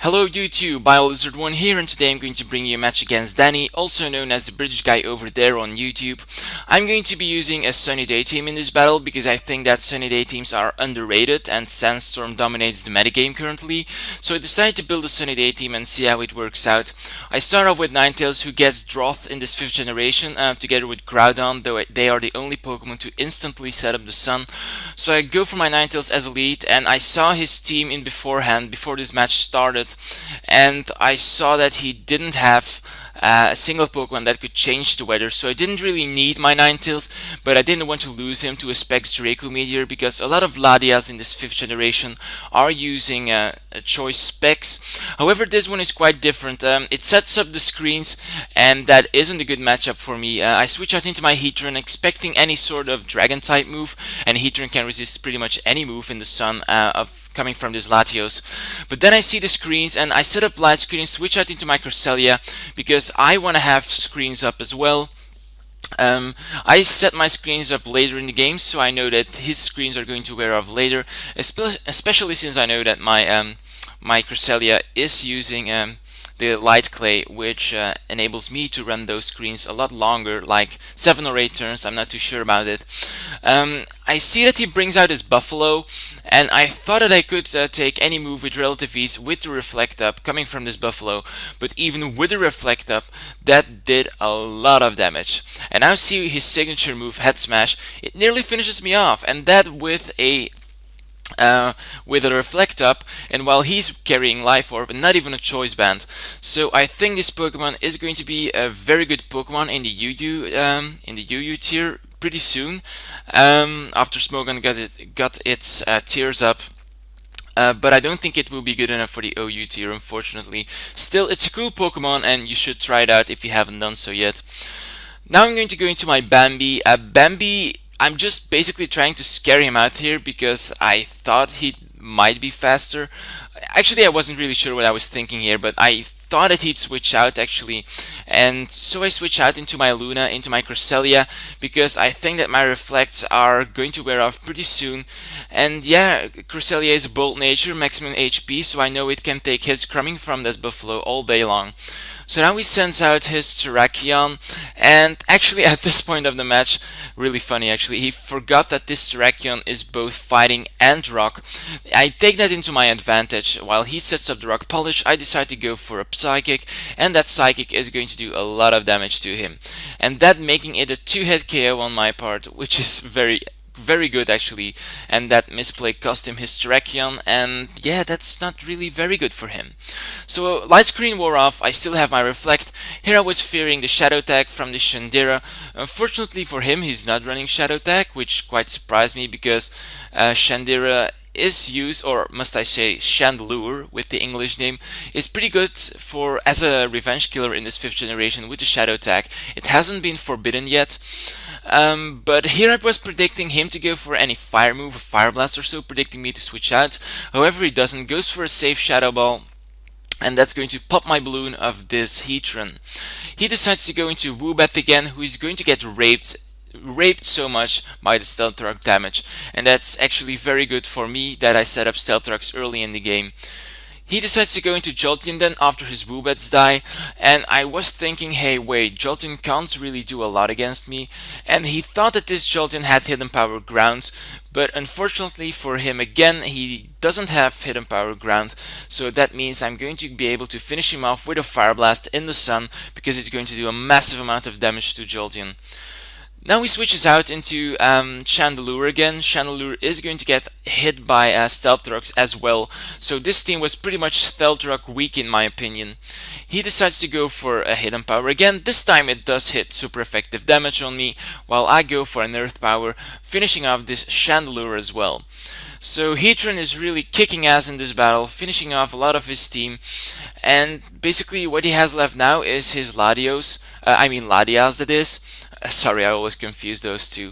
Hello YouTube, Biolizard1 here, and today I'm going to bring you a match against Danny, also known as the British guy over there on YouTube. I'm going to be using a Sunny Day team in this battle because I think that Sunny Day teams are underrated and Sandstorm dominates the metagame currently. So I decided to build a Sunny Day team and see how it works out. I start off with Ninetales, who gets Droth in this 5th generation together with Groudon, though they are the only Pokemon to instantly set up the sun. So I go for my Ninetales as a lead, and I saw his team in beforehand before this match started, and I saw that he didn't have a single Pokemon that could change the weather, so I didn't really need my Ninetales, but I didn't want to lose him to a Specs Draco Meteor because a lot of Latias in this 5th generation are using a choice Specs. However, this one is quite different. It sets up the screens, and that isn't a good matchup for me. I switch out into my Heatran expecting any sort of Dragon type move, and Heatran can resist pretty much any move in the sun coming from this Latios. But then I see the screens and I set up light screen and switch out into my Cresselia because I want to have screens up as well. I set my screens up later in the game, so I know that his screens are going to wear off later, especially since I know that my my Cresselia is using the light clay, which enables me to run those screens a lot longer, like 7 or 8 turns. I'm not too sure about it. I see that he brings out his Buffalo, and I thought that I could take any move with relative ease with the Reflect Up coming from this Buffalo, but even with the Reflect Up, that did a lot of damage. And now see his signature move, Head Smash. It nearly finishes me off, and that with a Reflect Up, and while he's carrying Life Orb and not even a Choice Band. So I think this Pokemon is going to be a very good Pokemon in the UU tier pretty soon, after Smogon got its tiers up. But I don't think it will be good enough for the OU tier, unfortunately. Still, it's a cool Pokemon and you should try it out if you haven't done so yet. Now I'm going to go into my Bambi. Bambi, I'm just basically trying to scare him out here because I thought he might be faster. Actually, I wasn't really sure what I was thinking here, but I thought that he'd switch out actually, and so I switch out into my Luna, into my Cresselia, because I think that my reflects are going to wear off pretty soon. And yeah, Cresselia is a bold nature, maximum HP, so I know it can take hits coming from this Buffalo all day long. So now he sends out his Terrakion, and actually at this point of the match, really funny actually, he forgot that this Terrakion is both fighting and rock. I take that into my advantage. While he sets up the Rock Polish, I decide to go for a Psychic, and that Psychic is going to do a lot of damage to him. And that making it a 2-hit KO on my part, which is very good actually, and that misplay cost him his Terrakion, and yeah, that's not really very good for him. So light screen wore off, I still have my Reflect. Here I was fearing the Shadow Tag from the Shandira. Unfortunately for him, he's not running Shadow Tag, which quite surprised me because Shandira is used, or must I say Chandelure with the English name, is pretty good for as a revenge killer in this 5th generation with the Shadow Tag. It hasn't been forbidden yet. But here I was predicting him to go for any fire move, a Fire Blast or so, predicting me to switch out. However, he doesn't, goes for a safe Shadow Ball, and that's going to pop my balloon of this Heatran. He decides to go into Woobat again, who is going to get raped so much by the Stealth Rock damage, and that's actually very good for me that I set up Stealth Rocks early in the game. He decides to go into Jolteon then after his Woobats die, and I was thinking, hey wait, Jolteon can't really do a lot against me, and he thought that this Jolteon had Hidden Power Ground, but unfortunately for him again, he doesn't have Hidden Power Ground, so that means I'm going to be able to finish him off with a Fire Blast in the sun, because it's going to do a massive amount of damage to Jolteon. Now he switches out into Chandelure again. Chandelure is going to get hit by Stealth Rocks as well, so this team was pretty much Stealth Rock weak in my opinion. He decides to go for a Hidden Power again. This time it does hit super effective damage on me, while I go for an Earth Power, finishing off this Chandelure as well. So Heatran is really kicking ass in this battle, finishing off a lot of his team, and basically what he has left now is his Latias that is. Sorry, I always confuse those two.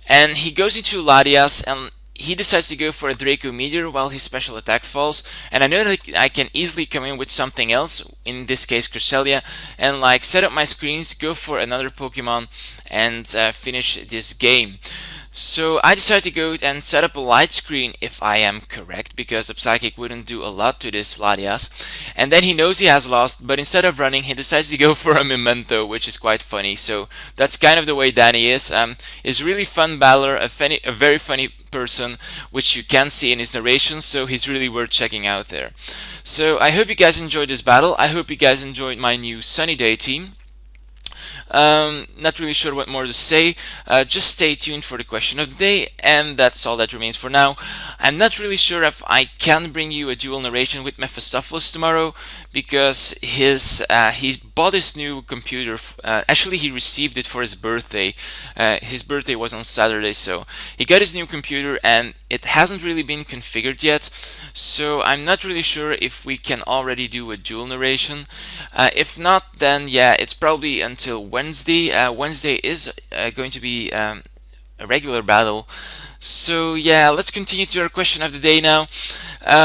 And he goes into Latias, and he decides to go for a Draco Meteor while his special attack falls. And I know that I can easily come in with something else, in this case Cresselia, and like set up my screens, go for another Pokemon, and finish this game. So I decided to go and set up a light screen, if I am correct, because the Psychic wouldn't do a lot to this Latias. And then he knows he has lost, but instead of running, he decides to go for a Memento, which is quite funny. So that's kind of the way Danny is. He's a really fun battler, a very funny person, which you can see in his narrations, so he's really worth checking out there. So I hope you guys enjoyed this battle. I hope you guys enjoyed my new Sunny Day team. Not really sure what more to say. Just stay tuned for the question of the day, and that's all that remains for now. I'm not really sure if I can bring you a dual narration with Mephistopheles tomorrow, because he bought his new computer. Actually, he received it for his birthday. His birthday was on Saturday, so he got his new computer, and it hasn't really been configured yet. So I'm not really sure if we can already do a dual narration. If not, then yeah, it's probably until Wednesday. Wednesday is going to be a regular battle. So yeah, let's continue to our question of the day now.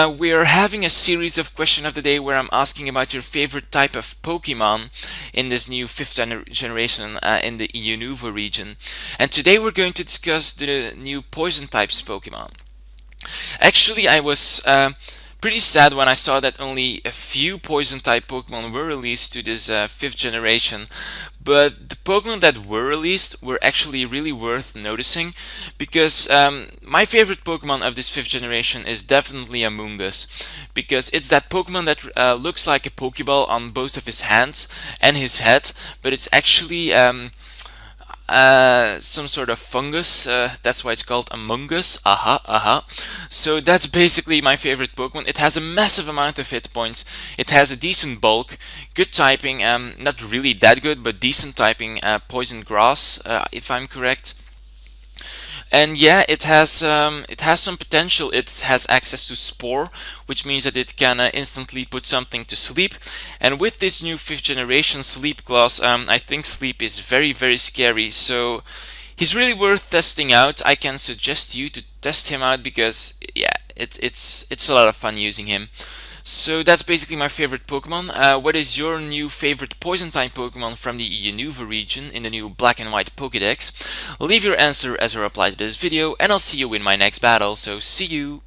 We are having a series of question of the day where I'm asking about your favorite type of Pokemon in this new 5th generation in the Unova region. And today we're going to discuss the new poison types Pokemon. Actually, I was pretty sad when I saw that only a few poison type Pokemon were released to this 5th generation, but the Pokemon that were released were actually really worth noticing, because my favorite Pokemon of this 5th generation is definitely Amoonguss, because it's that Pokemon that looks like a Pokeball on both of his hands and his head, but it's actually some sort of fungus. That's why it's called Among Us. So that's basically my favorite Pokemon. It has a massive amount of hit points. It has a decent bulk, good typing, not really that good, but decent typing, poison grass, if I'm correct. And yeah, it has some potential. It has access to Spore, which means that it can instantly put something to sleep. And with this new 5th generation Sleep class, I think Sleep is very, very scary. So he's really worth testing out. I can suggest you to test him out, because yeah, it's a lot of fun using him. So that's basically my favorite Pokemon. What is your new favorite poison type Pokemon from the Unova region in the new Black and White Pokédex? Leave your answer as a reply to this video, and I'll see you in my next battle, so see you!